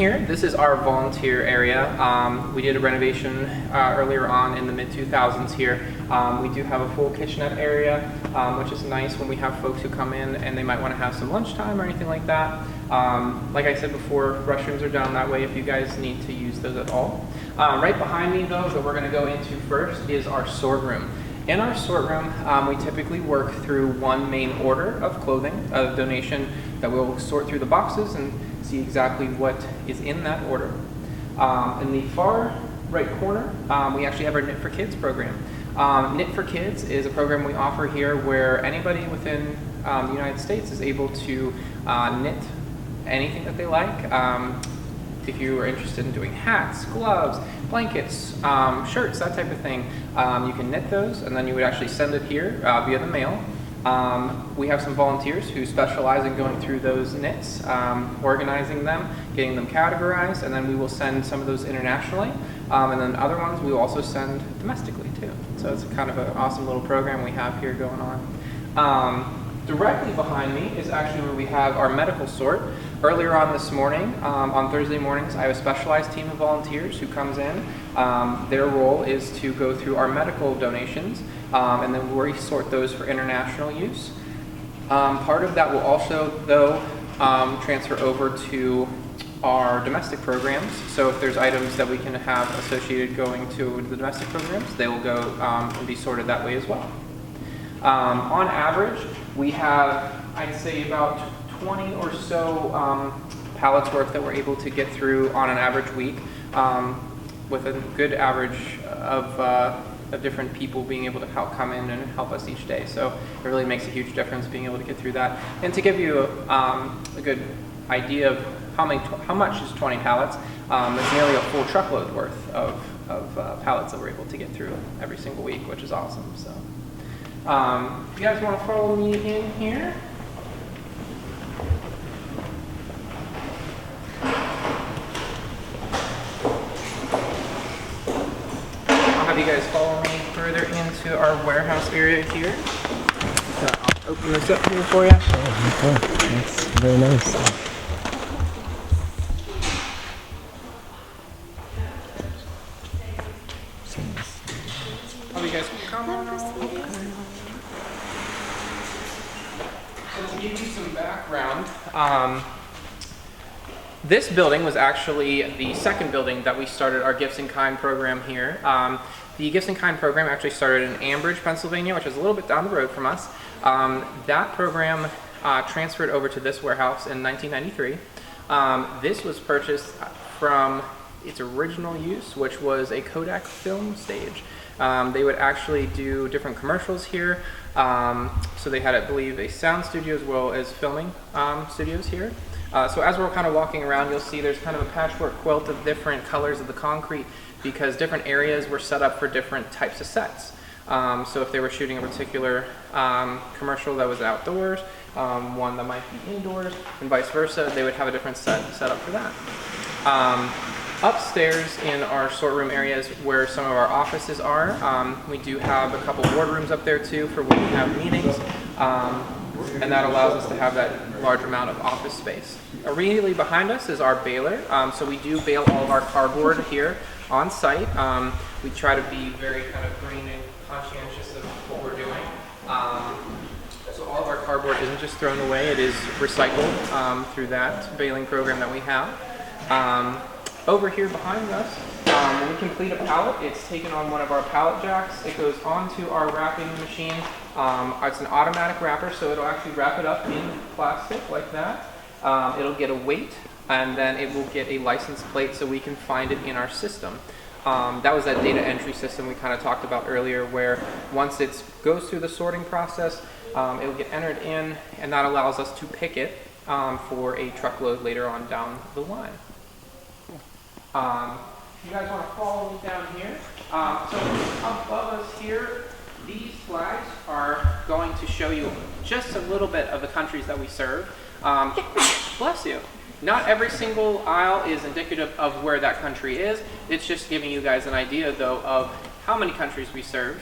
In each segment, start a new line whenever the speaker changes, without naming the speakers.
here, this is our volunteer area. We did a renovation earlier on in the mid-2000s here. We do have a full kitchenette area, which is nice when we have folks who come in and they might want to have some lunchtime or anything like that. Like I said before, restrooms are down that way if you guys need to use those at all. Right behind me though, that we're going to go into first, is our sort room. In our sort room, we typically work through one main order of clothing, a donation that we'll sort through the boxes and see exactly what is in that order. In the far right corner, we actually have our Knit for Kids program. Knit for Kids is a program we offer here where anybody within the United States is able to knit anything that they like. If you are interested in doing hats, gloves, blankets, shirts, that type of thing, you can knit those and then you would actually send it here via the mail. We have some volunteers who specialize in going through those knits, organizing them, getting them categorized, and then we will send some of those internationally. And then other ones we will also send domestically too. So it's kind of an awesome little program we have here going on. Directly behind me is actually where we have our medical sort. Earlier on this morning, on Thursday mornings, I have a specialized team of volunteers who comes in. Their role is to go through our medical donations, and then we sort those for international use. Part of that will also, though, transfer over to our domestic programs. So if there's items that we can have associated going to the domestic programs, they will go and be sorted that way as well. On average, we have, I'd say, about 20 or so pallets worth that we're able to get through on an average week, with a good average of different people being able to come in and help us each day. So it really makes a huge difference being able to get through that. And to give you a good idea of how much is 20 pallets, it's nearly a full truckload worth of pallets that we're able to get through every single week, which is awesome. So. If you guys want to follow me in here. I'll have you guys follow me further into our warehouse area here. So I'll open this up here for you.
Oh, okay. That's very nice.
You guys come on over. So to give you some background, this building was actually the second building that we started our Gifts in Kind program here. The Gifts in Kind program actually started in Ambridge, Pennsylvania, which is a little bit down the road from us. That program transferred over to this warehouse in 1993. This was purchased from its original use, which was a Kodak film stage. They would actually do different commercials here. So they had, I believe, a sound studio as well as filming studios here. So as we're kind of walking around, you'll see there's kind of a patchwork quilt of different colors of the concrete because different areas were set up for different types of sets. So if they were shooting a particular commercial that was outdoors, one that might be indoors, and vice versa, they would have a different set up for that. Upstairs in our sort room areas where some of our offices are, we do have a couple boardrooms up there too for when we have meetings, and that allows us to have that large amount of office space. Immediately behind us is our baler, so we do bale all of our cardboard here on site. We try to be very kind of green and conscientious of what we're doing. So all of our cardboard isn't just thrown away, it is recycled through that baling program that we have. Over here behind us, when we complete a pallet, it's taken on one of our pallet jacks. It goes onto our wrapping machine. It's an automatic wrapper, so it'll actually wrap it up in plastic like that. It'll get a weight, and then it will get a license plate so we can find it in our system. That was that data entry system we kind of talked about earlier, where once it goes through the sorting process, it'll get entered in, and that allows us to pick it for a truckload later on down the line. You guys want to follow me down here? So above us here, these flags are going to show you just a little bit of the countries that we serve. Bless you. Not every single aisle is indicative of where that country is. It's just giving you guys an idea, though, of how many countries we serve.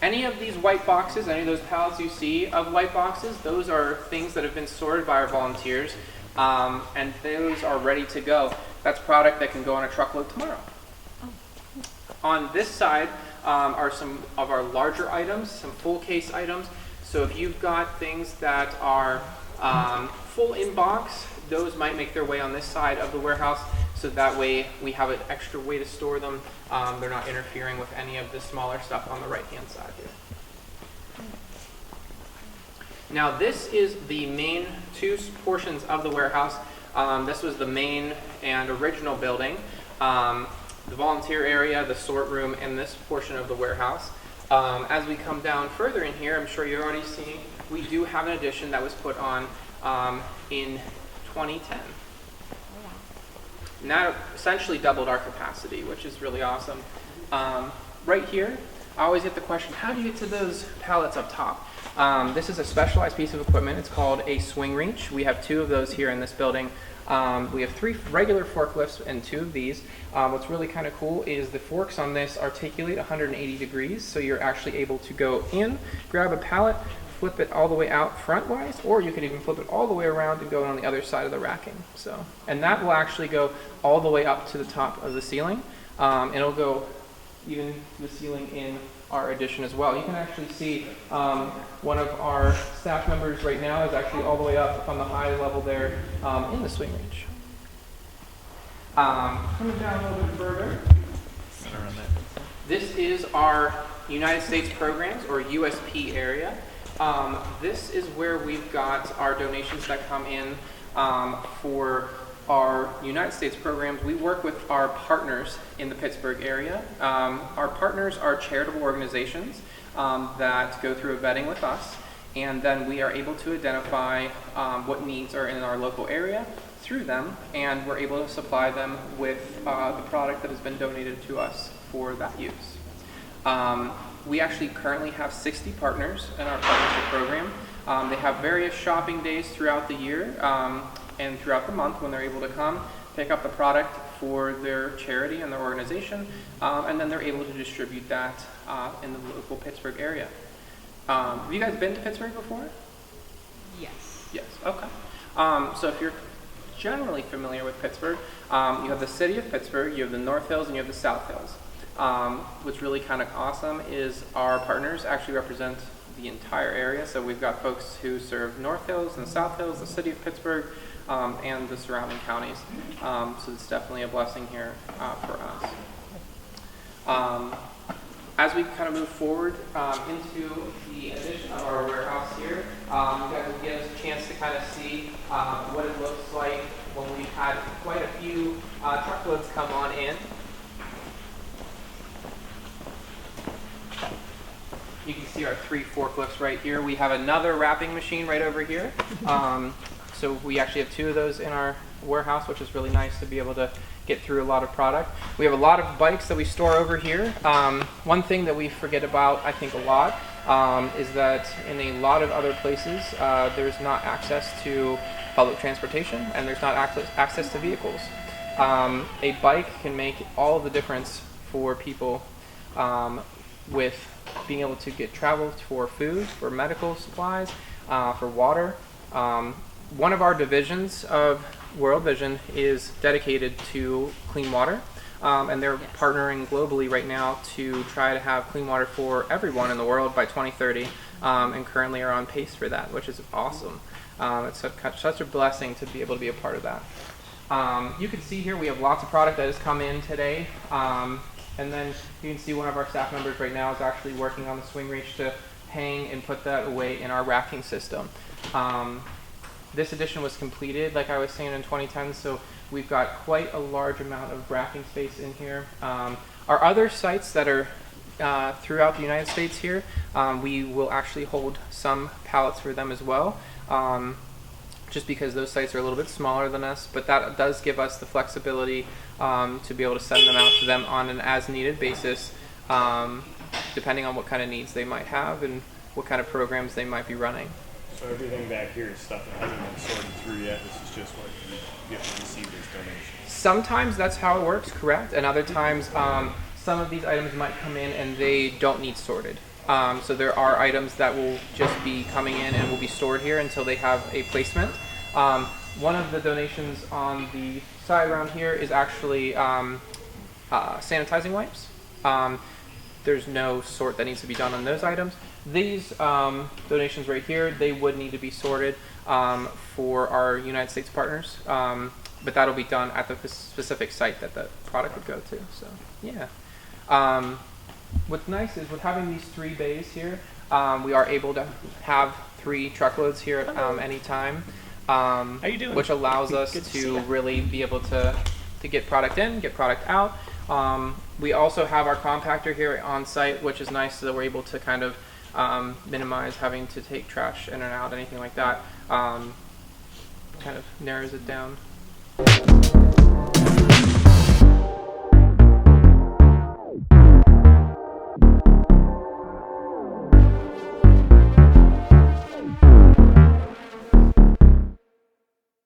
Any of these white boxes, any of those pallets you see of white boxes, those are things that have been sorted by our volunteers, and those are ready to go. that's product that can go on a truckload tomorrow. On this side are some of our larger items, some full case items. So if you've got things that are full in box, those might make their way on this side of the warehouse. So that way we have an extra way to store them. They're not interfering with any of the smaller stuff on the right-hand side here. Now this is the main two portions of the warehouse. This was the main and original building. The volunteer area, the sort room, and this portion of the warehouse. As we come down further in here, I'm sure you're already seeing, we do have an addition that was put on in 2010. And that essentially doubled our capacity, which is really awesome. Right here, I always get the question, how do you get to those pallets up top? This is a specialized piece of equipment. It's called a swing reach. We have 2 of those here in this building. We have 3 regular forklifts and 2 of these. What's really kind of cool is the forks on this articulate 180 degrees, so you're actually able to go in, grab a pallet, flip it all the way out front-wise, or you could even flip it all the way around and go on the other side of the racking. And that will actually go all the way up to the top of the ceiling. And it'll go even to the ceiling in our addition as well. You can actually see one of our staff members right now is actually all the way up on the high level there in the swing reach. Coming down a little bit further, this is our United States programs, or USP area. This is where we've got our donations that come in for our United States programs. We work with our partners in the Pittsburgh area. Our partners are charitable organizations that go through a vetting with us, and then we are able to identify what needs are in our local area through them, and we're able to supply them with the product that has been donated to us for that use. We actually currently have 60 partners in our partnership program. They have various shopping days throughout the year and throughout the month when they're able to come pick up the product for their charity and their organization, and then they're able to distribute that in the local Pittsburgh area. Have you guys been to Pittsburgh before?
Yes.
Yes, okay. So if you're generally familiar with Pittsburgh, you have the city of Pittsburgh, you have the North Hills, and you have the South Hills. What's really kind of awesome is our partners actually represent the entire area. So we've got folks who serve North Hills and South Hills, the city of Pittsburgh, and the surrounding counties. So it's definitely a blessing here for us. As we kind of move forward into the addition of our warehouse here, you guys will get us a chance to kind of see what it looks like when we've had quite a few truckloads come on in. You can see our 3 forklifts right here. We have another wrapping machine right over here. So we actually have 2 of those in our warehouse, which is really nice to be able to get through a lot of product. We have a lot of bikes that we store over here. One thing that we forget about, I think, a lot is that in a lot of other places, there's not access to public transportation and there's not access to vehicles. A bike can make all of the difference for people with being able to get travel for food, for medical supplies, for water. One of our divisions of World Vision is dedicated to clean water, and they're partnering globally right now to try to have clean water for everyone in the world by 2030, and currently are on pace for that, which is awesome. It's such a blessing to be able to be a part of that. You can see here we have lots of product that has come in today. And then you can see one of our staff members right now is actually working on the swing reach to hang and put that away in our racking system. This addition was completed, like I was saying, in 2010, so we've got quite a large amount of racking space in here. Our other sites that are throughout the United States here, we will actually hold some pallets for them as well. Just because those sites are a little bit smaller than us, but that does give us the flexibility to be able to send them out to them on an as-needed basis, depending on what kind of needs they might have and what kind of programs they might be running.
So everything back here is stuff that hasn't been sorted through yet. This is just what you get to receive as donations.
Sometimes that's how it works, correct, and other times some of these items might come in and they don't need sorted. So there are items that will just be coming in and will be stored here until they have a placement. One of the donations on the side around here is actually sanitizing wipes. There's no sort that needs to be done on those items. These donations right here, they would need to be sorted for our United States partners, but that'll be done at the specific site that the product would go to. So yeah. What's nice is with having these 3 bays here, we are able to have 3 truckloads here at any time.
How you doing?
Which allows us
Good to see
to
ya.
really be able to get product in, get product out. We also have our compactor here on site, which is nice, so that we're able to kind of minimize having to take trash in and out, anything like that. Kind of narrows it down.